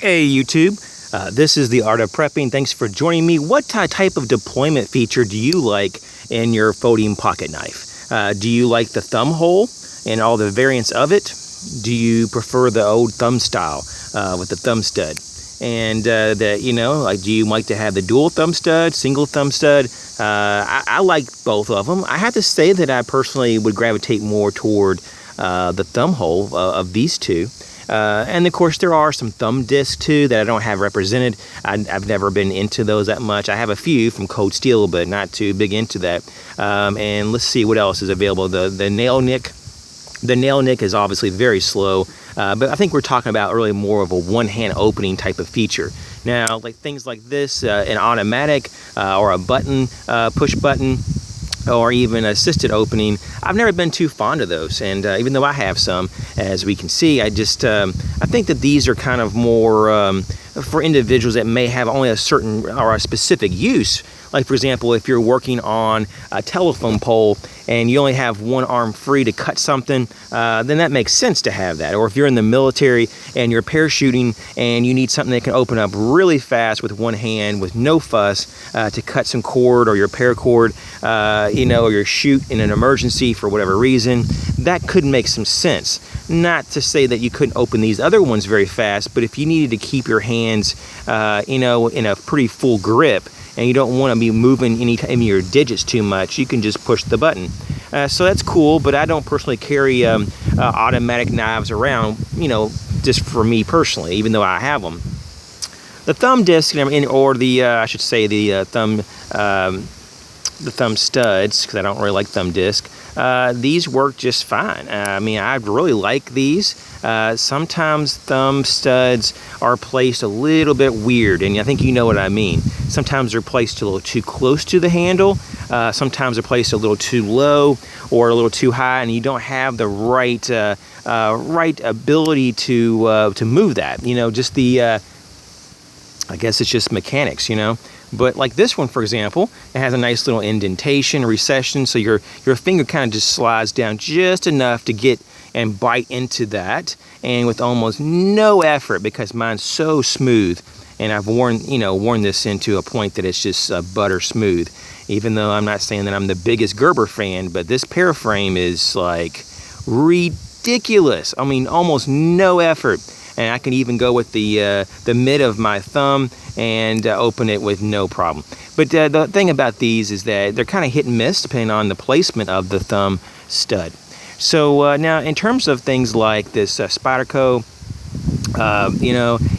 Hey YouTube, this is the Art of Prepping. Thanks for joining me. What type of deployment feature do you like in your folding pocket knife? Do you like the thumb hole and all the variants of it? Do you prefer the old thumb style with the thumb stud? And do you like to have the dual thumb stud, single thumb stud? I like both of them. I have to say that I personally would gravitate more toward the thumb hole of these two. And of course there are some thumb discs too that I don't have represented. I've never been into those that much. I have a few from Cold Steel, but not too big into that. And let's see what else is available. The nail nick. The nail nick is obviously very slow, but I think we're talking about really more of a one-hand opening type of feature. Now, like things like this, an automatic or a button, push button, or even assisted opening, I've never been too fond of those. And even though I have some, as we can see, I think that these are kind of more for individuals that may have only a certain or a specific use. Like for example, if you're working on a telephone pole and you only have one arm free to cut something, then that makes sense to have that. Or if you're in the military and you're parachuting and you need something that can open up really fast with one hand with no fuss to cut some cord or your paracord, or your chute in an emergency for whatever reason, that could make some sense. Not to say that you couldn't open these other ones very fast, but if you needed to keep your hands, in a pretty full grip, and you don't want to be moving any of your digits too much, you can just push the button. So that's cool, but I don't personally carry automatic knives around, just for me personally, even though I have them. The thumb disc, or the thumb studs, because I don't really like thumb disc, these work just fine. I really like these. Sometimes thumb studs are placed a little bit weird, and I think you know what I mean. Sometimes they're placed a little too close to the handle. Sometimes they're placed a little too low or a little too high, and you don't have the right ability to move that. I guess it's just mechanics, But like this one, for example, it has a nice little indentation, recession, so your finger kind of just slides down just enough to get and bite into that, and with almost no effort, because mine's so smooth, and I've worn this into a point that it's just butter smooth. Even though I'm not saying that I'm the biggest Gerber fan, but this pear frame is like ridiculous. Almost no effort. And I can even go with the mid of my thumb and open it with no problem. But the thing about these is that they're kind of hit and miss depending on the placement of the thumb stud. So now in terms of things like this Spyderco,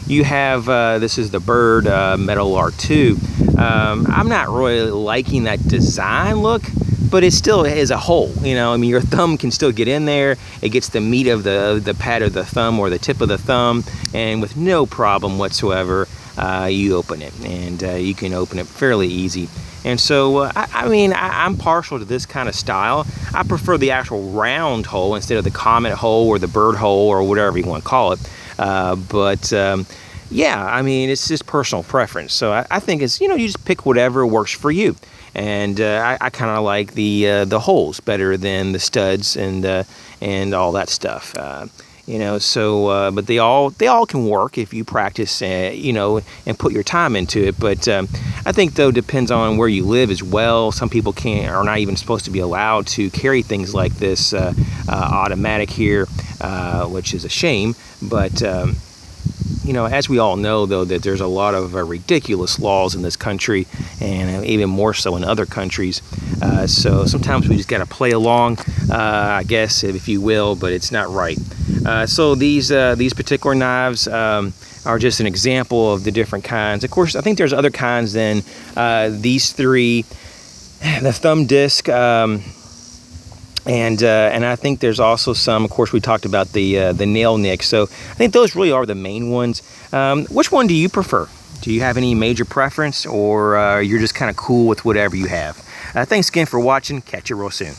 you have, this is the Bird Metal R2. I'm not really liking that design look, but it still is a hole, your thumb can still get in there. It gets the meat of the pad of the thumb or the tip of the thumb, and with no problem whatsoever, you open it, and you can open it fairly easy. And so, I'm partial to this kind of style. I prefer the actual round hole instead of the comet hole or the bird hole or whatever you want to call it. It's just personal preference. So I think it's, you just pick whatever works for you. And I kind of like the holes better than the studs and all that stuff. But they all can work if you practice, and put your time into it. But I think though depends on where you live as well. Some people are not even supposed to be allowed to carry things like this automatic here, which is a shame. But as we all know, though, that there's a lot of ridiculous laws in this country, and even more so in other countries. So sometimes we just got to play along, I guess, if you will, but it's not right. So these particular knives are just an example of the different kinds. Of course, I think there's other kinds than these three. The thumb disc. And I think there's also some, of course, we talked about the nail nick. So I think those really are the main ones. Which one do you prefer? Do you have any major preference, or you're just kind of cool with whatever you have? Thanks again for watching. Catch you real soon.